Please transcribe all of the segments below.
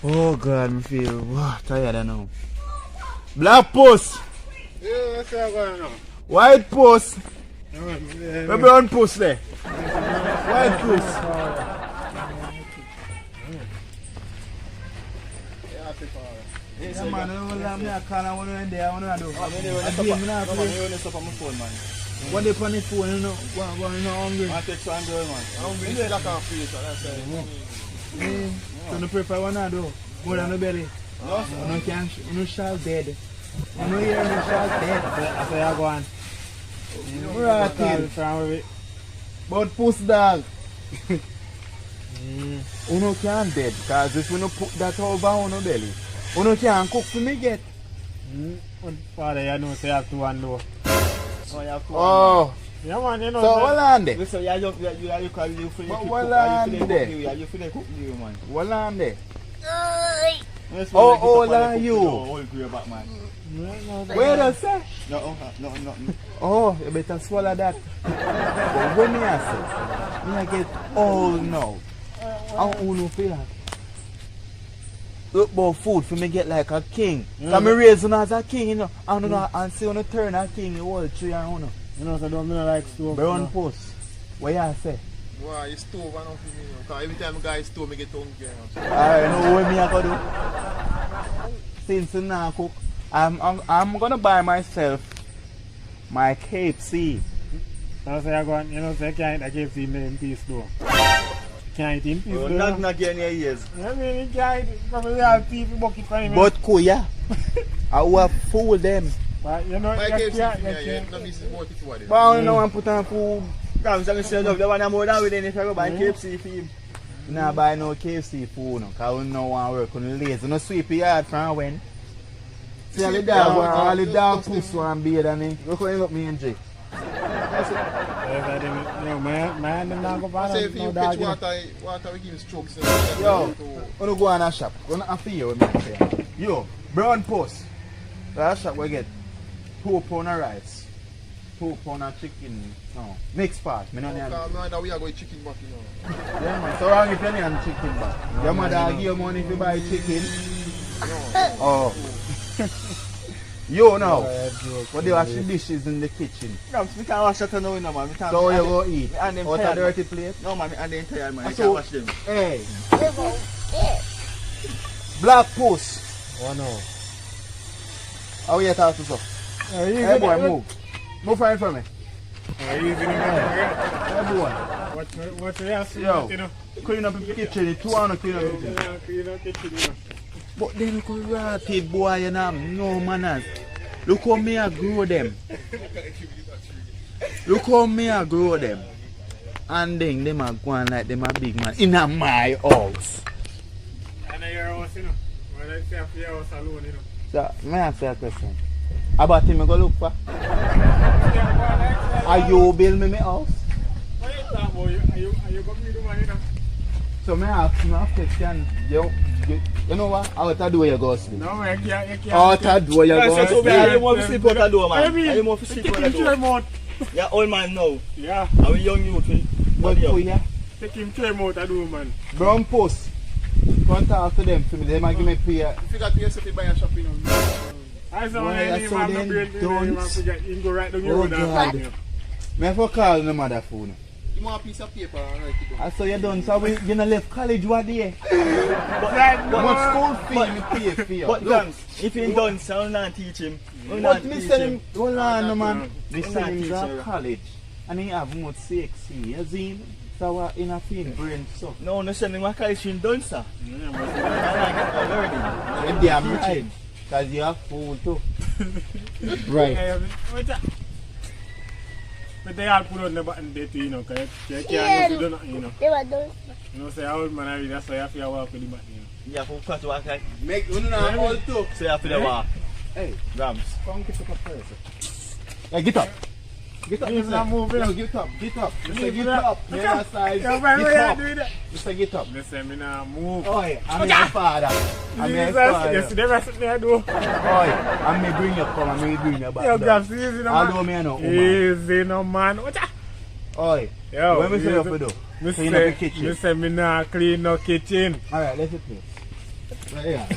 Oh God, I feel tired now. Black post. Yeah, what's going on? White post. The brown post there. White post. Yes, man, I don't know I can't want to there. I want to do. I stop on my phone, man. What they on the phone, you know? What hungry? I take some girl, man. Hungry. You can't feel it, that's it. So you prefer one to do more than the belly. No, you can't. You shall dead. You know you're shall dead. I say I go on. Right, but puss dog. You can't dead because if you don't put that over on the belly, you can't cook for me get. Father, you know, say you have to one though. Oh, you have to one. Yeah, man, you know. So, what land there? So, you can live for But what land there? You feel like cooking you, man. What land there? How old are you? Old grey back, man. Where does that? No. Oh, you better swallow that. But when I say, I get old now. How old you feel like? Look about food for me get like a king. Because I raised you as a king, you know. And see when you turn a king, you hold 3 and 1. You know, so don't like stove. Brown post. What you say? Wow, you stove and nothing, you know. Because every time a guy stove, I get hungry. I know what me I gotta do. Since now cook, I'm gonna buy myself my KFC. So say I go on, you know, so you can't eat a KFC in peace though. Can't eat in peace though. Not again your ears. I mean, you can't eat, probably have people bucket for him. But kuya, I will fool them. But you know, My you KFC, can't. yeah, not business about it for it. But I don't know I'm put on food. I'm saying, the one I'm more than with if I go buy KFC for him. Nah, buy no KFC food no, cause we don't want to work on the lazy. No sweep your yard from when. See all the dog puss want beard and him. Look how he look me in jail. Yo, man, them not go I bad. say if you fetch water, we give him strokes. Yo, we don't go on a shop. We don't have to hear what me say. Yo, brown post. That shop we get 2 pounds of rice, 2 pounds of chicken. No, mixed part. Me not No, we are going chicken back, you know. Yeah, man. So wrong if you need chicken back. Your mother give you money if you buy chicken. No. Oh. Yo now, what they wash the dishes in the kitchen? No, we can't wash that now, man. So you go eat? And them Out of tired, dirty plate? No, man, and them tired, man. I So, can't wash them. Hey. Black post. Oh no. How you talk to so? Hey boy, move. Move fine for me. Hey boy. What's the answer? Yo, You know? clean up the kitchen. It's 2 hours clean up the kitchen. But then look how rotted boy, you know, no manners. Look how me I grow them. Look how me I grow them. And then them are going like them a big man in my house. And your house, you know. When I say for your house alone, you know. So, may I ask you a question? About him I go look for? Are you build me my house? What are you talking about? Are you going to be the man, you know? So may I ask you a question? You know what? Out the door you go sleep. No, you can't. Out the door you go So, sleep. are you more to sleep out the door, man? Are you more to sleep out the Take him to door? remote. Yeah, old man now. Yeah. Are we young youth? But for you, Take him to remote, I do, man. brown post. Come talk to them for me. They might give me pay. If you got yourself to buy a shopping, I saw Why when you so then don't? you go right down your Oh road and God. find you. Me have to call the mother phone. you want a piece of paper and write it down. I saw you done. So you not left college what day? How Much school fee me pay for you. But Grams, if he done, so I'm not teach him. But me send him, hold on no man. Me I'm send not him to teaching. college. And he have much sexy. You see? So in a film brain so. No, no send him a college in done, sir. Yeah, I like learning. You damn right. Because you have fool too. Right. but they all put on the button there too, you know, because you can't do nothing, you know. You know, say, old man, I read, that's why you have to walk with the button, you know. You have to cut to walk like, Make you know all too. so you have to walk. Hey, Grams. come get up first. Hey, get up. Get up. He's not moving. No, get up. Get up. Mr. Get up. up. You're not size. Yeah, man, Get why up. you doing that? Mr. Get up. Listen, me now move. Oi, I'm your father. I'm your Jesus, father. you see the rest of me I do. Oi, I may bring you come, I may bring you back. Yo, down. Grams, easy no I man. don't mean no woman. Easy no man. What's that? Oi, Yo, what me say you have to do? Me Clean up the say, kitchen. me say me nah clean no kitchen. Alright, let's play. Yeah.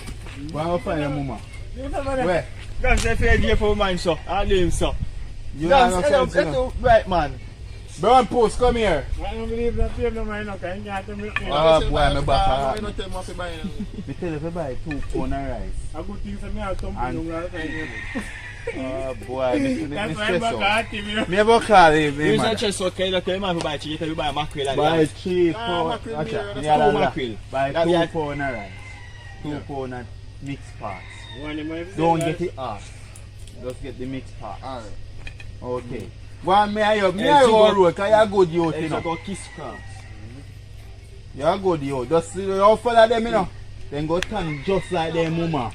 Go find your mama. You never know. Where? That's the fair day for man, so. I live, so. You That's have no sense, you know. right, man. Brown Post, come here. I don't believe that you no mind, no, because you can't tell me. Oh boy, my back. I don't tell me what to buy. Me tell you to buy 2 pound of rice. A good thing for me, I'll come to you. Oh boy, me That's why stress I'm out. back at you. Me ever call him, You man. just okay, look, man, buy chicken, you buy mackerel and Buy rice. 3 Ah, pound. mackerel Watch here, out. that's Yeah, two that. mackerel. Buy That 2 we pound of rice. 2 pound of mixed parts. Don't Don't get it off. Just get the mixed part. Alright. Okay. One me I Hey, so go go- road, cause you're good youth, you It's know. about kiss cross. You're good youth. Just see how follow them, you know. Then go turn just like them mama.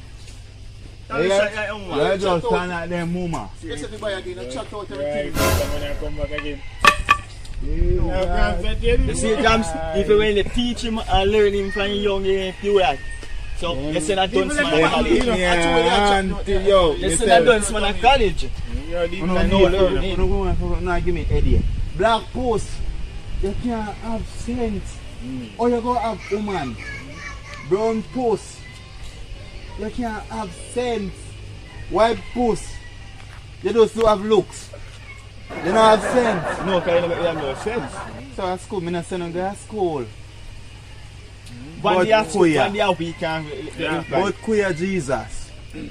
You just turn like them mama. Yes, if you buy again, you chat out Right, everything. when I come back again. You see, Jams, if you when they teach him and learn him from young age, you that. So, you say that don't man at college. Yo, You say that don't man at college. No, give me idea. Black post, you can't have sense. Or you go have woman. Brown post, you can't have sense. White post, you just do have looks. You don't have sense. No, because you have no sense. So at school, I don't send them to school. One day after, queer. one day after, you can't. But queer Jesus. I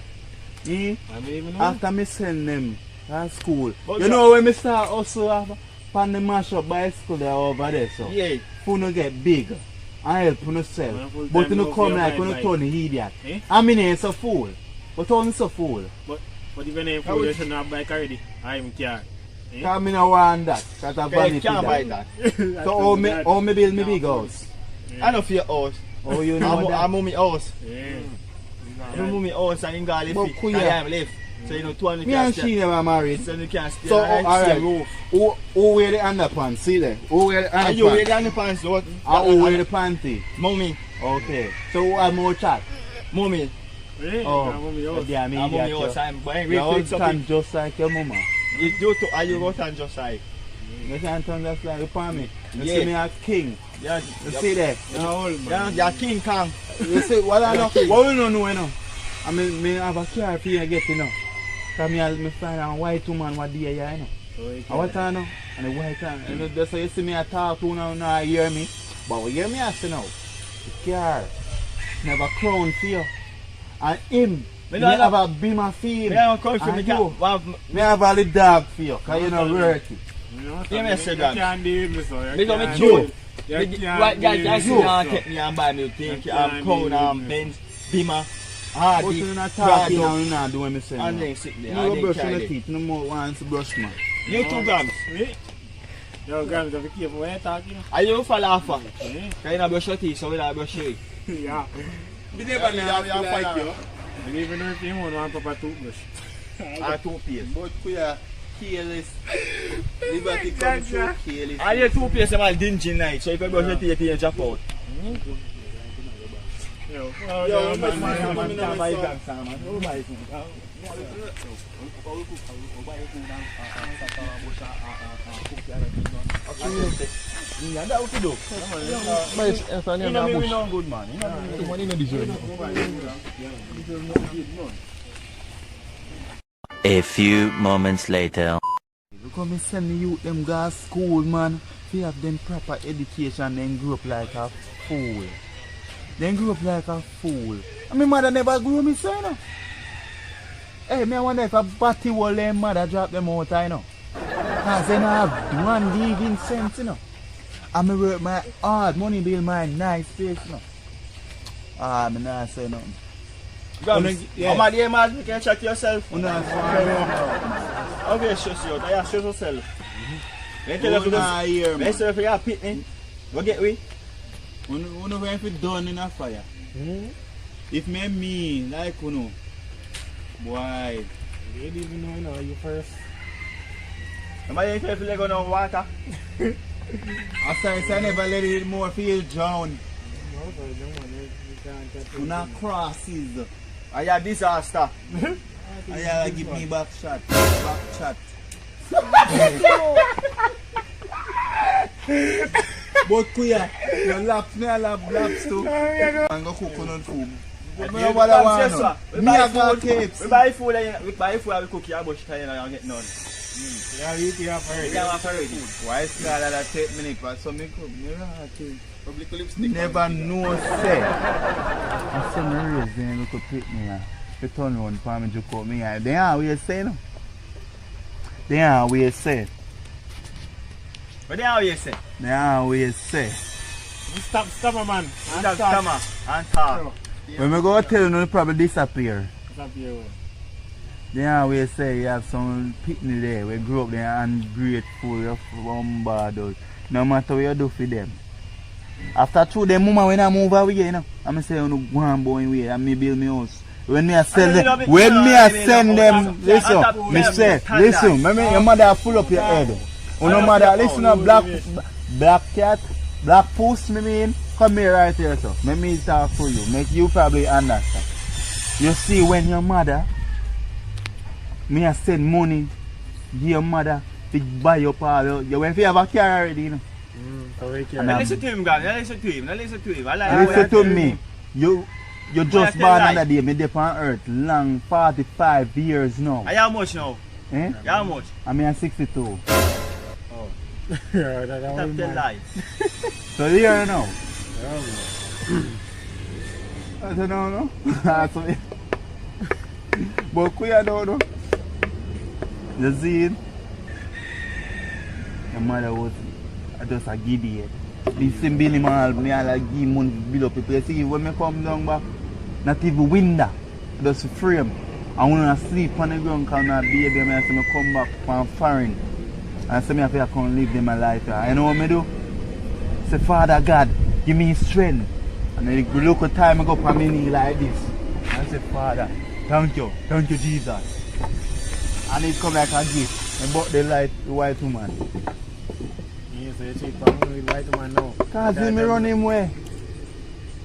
don't even know. After me send them to school. But You know when me start also on the mash up bicycle there over there, so Yeah. you no get big and help you sell. Full But time you go no for come your like you mind, no like. turn idiot. Eh? I mean it's a fool. But only so fool. But even if you should not buy already, I'm care. Cause me no want that. Cause I You vanity can't buy that. that. So how me build me big house? I know for your house. Oh you know I'm that? on my house. Yeah. I'm on my house and you got to But live. queer. I am live. So you know 200 Me and she never married. So you can't stay So on the alright. roof. Who wear the underpants? See there? Who wear the Are you wearing underpants? the pants though? And who wear the panty? Mommy. Okay. So who have more chat? Mommy. Yeah, Oh, I'm on my house. yeah, me I'm on my idiot, house. yo. I'm buying Your reflex husband something. just like your mama. You to are you go and just like? You can't turn just like upon me. You Yeah. see me as king. Yeah, You see that? You're old, man. you're King Kong. You see what I know? What we don't know, you know? I mean, me have a car for you get, you know. Cause me find a white woman what day, you know. So you And can- what I know? And the white one. You know, that's why you see me I talk to you now, now you hear me. But you hear me I say now. The car never crown for you. And him, Me me no have a beamer for him. Me don't come from And the you, car. me have a little dog for you. Cause you know worth it. You know, Yeah, me say you that. can't deal with me, so you Me don't can't make deal- you. you Right, can't guys, deal guys, with you me, can't so. take me and buy me thing. You I'm can't Crown deal and with me. Benz, Beamer, But Hardy, you're not talking Prado, and you're not doing me saying. and now. then sit there. You And go then brush carry your it. teeth, no more once to brush man. You 2 grams. Me? Yo, Grams, be careful when you talking. Are you for laughing? Yeah. Can you not brush your teeth so we don't brush your Yeah. We never know fight you. You don't even know if you want proper toothbrush. or toothpaste? But queer, careless. Liberty comes through careless. Are you toothpaste about dingy night? So if you brush your teeth, you drop out. Yo, man, Can't buy grams, man. Who buys it? Yeah, that's what you do. You know me, we know good man. You know me. A few moments later. Because me send the youth them go to school, man. They have them proper education, then grow up like a fool. Then grow up like a fool. And my mother never grew me so, you know. Hey, me I wonder if a batty will them mother drop them out, you know. Because they don't have one living sense, you know. And me work my hard money bill my nice face, you know. Ah, me not say nothing. Grams, Yeah. how many man you can check yourself? You not say Okay, stress you out. I stress yourself. Let me tell you nothing. Nah, hear Let's man. say if you have pitney, go get we. You know when it done in a fire. If me mean, like you know. Boy. You didn't even know, you know, you first. Somebody if you go down water. After I say never let it more feel drown. No, so you don't want you can't touch You not crosses. I have disaster. I give me back shot. Back shot. But kuya, you laps me, I lap laps too. And go cook on food. Nobody want no. Me a got cakes. We buy food and we cook your bush and you get none. Yeah, you eat it up already. Yeah, I'm already. Why is that take me for some me cook? Me Public lipstick. never know say. I saw me raise them look pick me and they turn around for me to cook me and they are we say no. They are we say. What do you say? They are we say. Stop a man. Stop and talk. When we go tell you, no probably disappear. Stop you. They always say you have some pitney there. We grew up there ungrateful, you're bombarded. No matter what you do for them. After 2 days, mama when I move away, you know, I'm say you go and boy away and me build me house. When me sell them, send them, listen, me say, listen, your mother full up your head. No mother, listen to black cat, black puss, me mean, come here right here, so. Let me talk for you, make you probably understand. You see when your mother, me a send money, give your mother, to buy up all you went for have a car already, you know. Listen to him, God, listen to him. Listen to me. You just born another day, me there on earth, long 45 years now. How much now? Eh? How much? I mean 62. Oh. That's 10 lies. So here now. I don't know. But we don't know. You see it? Your mother was just a giddy. This same Billy man, me all give money build up people. You see when me come down back, not even window, just frame. I want to sleep on the ground because I'm a baby. I say me come back from foreign. I say me have to come live them my life. You know what me do? Say Father God, give me strength. And then the local time I go on my knee like this. I say Father, thank you Jesus. And it come like a gift. And bought the white woman. Yeah, so you take from the white woman now. Cause me run him way.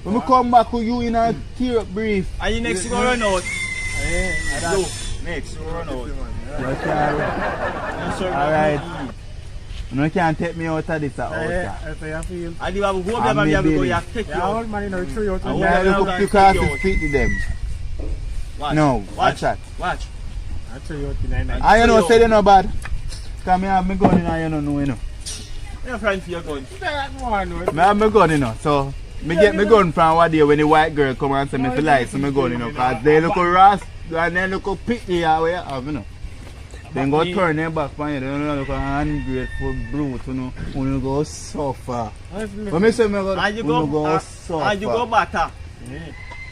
When we come back with you in a tear up brief. And you next go run out. Yeah, Next go run out. Alright. You can't take me out of this house. That's how you feel. And you have hope that you go, you take you Yeah, out. old man, you know, throw you out. And I look up to cast and speak to them. Watch. No, Watch. that. Watch. I throw you out in 9. I you know say they no bad. Cause me have my gun in you know you know. You're friend for your gun. Me have my gun you know. So me get my gun from one day when the white girl come and say me feel like so my gun you know. Cause they look ras and they look picky how you have you know. Then go turn them back on you, they don't look ungrateful brute, you know. You go suffer. When me say me go suffer. And you go batter.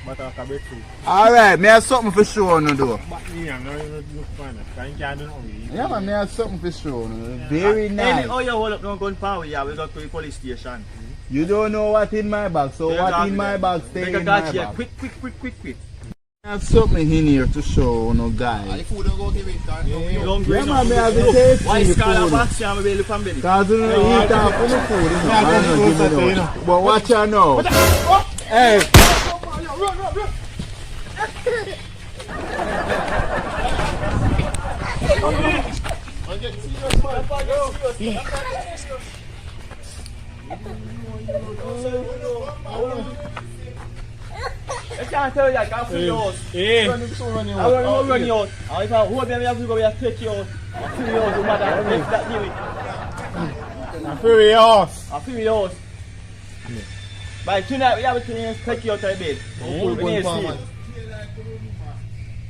But I can be true. Alright, me have something for sure no though. But me, I'm not even look fine. I can't do nothing. Yeah man, me have something for sure no. Very nice. Oh, you hold up no gun power, yeah, we go to the police station. You don't know what in my bag, so what in my bag stay in my bag. Quick. I have something in here to show no guys. The food don't go give it. Yeah man, me have the taste Why in the scar a food. box and we look and belly? Cause you know eat off for the food, you know. I don't give it out. But watch out now. Hey. I can't tell you, I can't feel yours. Hey. I will run you out. And if I hold them, we have to go, we have to take you out. I feel you out, no matter if that do it. I'm furious. I feel yours. By tonight, we have to take you out of bed. We need to sleep.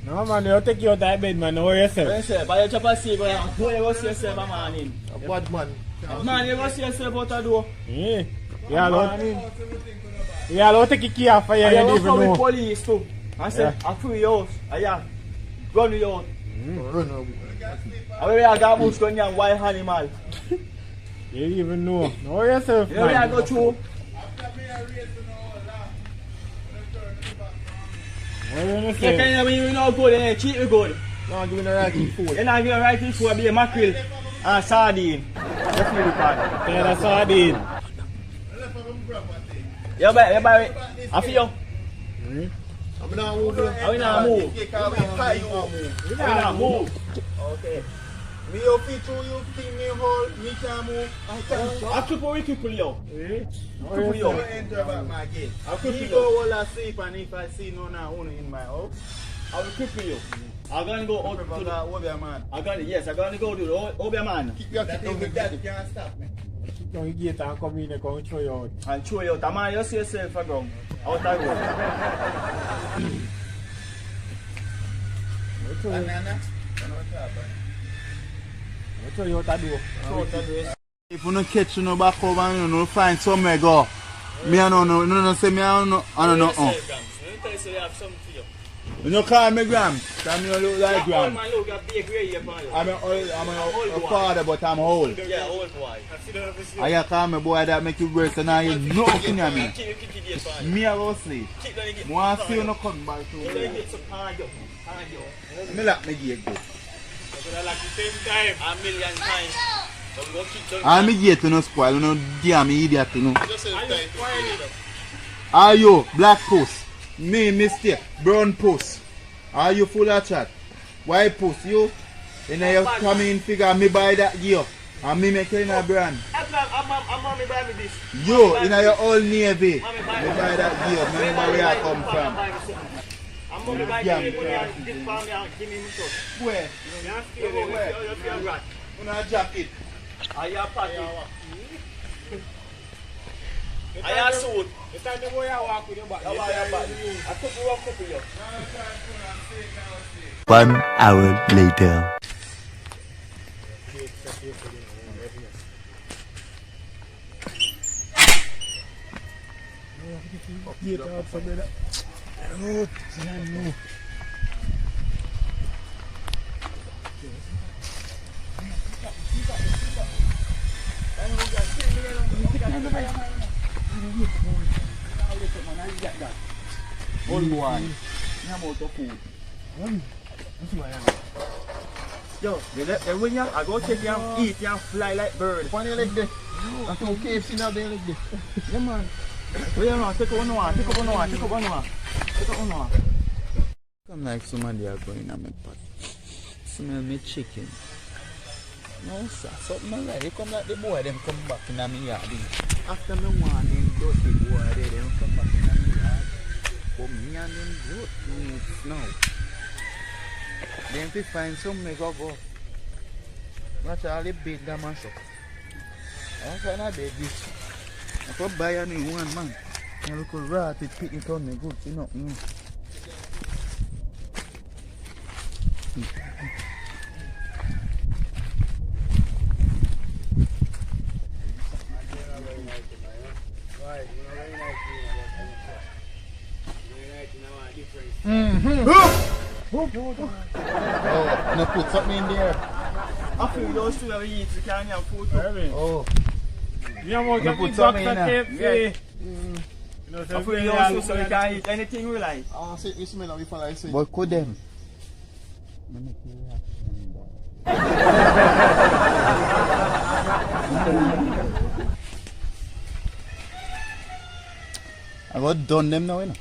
No man, they'll take you out of bed, man. Don't worry yourself. By your chop and see, who you go see yourself a morning? A bad man. Man, you go see yourself out the door. Yeah. Yeah, I'll take a key off for you. I You was even with know. police too. I said, I feel yours. Yeah. Run you out. Run over. I will have got bush gun and wild animal. You even know. Don't worry yourself, You know where I go through? You can't even know good, then cheat me good. No, give me the right food. You're not giving right food, I'll be a mackerel and sardine. Definitely can. Yeah, that's sardine. You buy it. I feel you. I'm not moving. I will not move. You can't move. I will not move. Okay. Me you fit through you think me hold, me can't move, I can't I cripple you. Cripple you. Enter back my gate. I'll cripple Me you. go all asleep and if I see none of one in my house, I will cripple you. I'm gonna go out to the... Obia man. I'm gonna go to the Obia man. Keep your kick with That that. can't stop me. Sit down in the gate and come in and come throw you out. And throw you out. Man, you see yourself a ground. Out of road. Banana. Throw you out the door. If you don't catch no back over and you don't find somewhere go, me I don't know, no say me I don't know. Let me tell you, I have something for you. You don't call me Gram, because me don't look like Gram. Man, look, got big gray here for you. I'm a father but I'm old. Yeah, old boy. I you call me boy that make you worse and now you know nothing of me. Keep the gate for you. Me I go sleep. Keep the gate. I want to see you no come back to Keep the me. gate so hard you. Me lock me gate go. Like the same time. A million times. But we go keep them. And me gate no spoil, no damn idiot you know. Just say time. Are you black post? Me mistake, brown post. Are you full of chat? White post you? And then you come in figure me buy that gear. And me make it in a brand. I'm mommy buy me this. You in your old navy. Me buy that gear. Remember where I come from. I'm mommy buy the money and this for me and give me my stuff. Where? You feel right. You know jacket. Are you a party? Are you a suit? The time the boy I walk with your back. I took you up for you. 1 hour later. Gate out for me. Old boy. I'm out of food. Yo, when you I go take you and eat you and fly like bird. Funny like this. I throw KFC now there like this. Yeah man. Wait a minute, take up one more. Come like somebody are going on my pot. Smell me chicken. No sir, something like they come like the boy them come back in my yard. After me one them dirty boy they them come back in my yard. But me and them goat meat now. Then we find some make up go. Watch all the bed that mash up. I can't have this. I could buy a new one man. You look rat it pick it on me good, you know. Oh, no put something in there. I feel those two that we eat, we can't have food. Oh. You want to put put something box in of there. KFC. I feel those two so we can eat anything we like. Ah, say we smell how we follow I say. But could them? I got done them now, you know.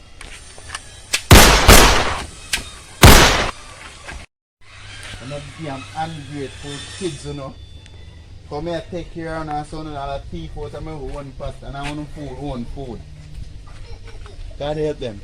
I'm not damn ungrateful kids, you know. Come here, take care of our son and all the thief out of my own past and I want own food. God help them.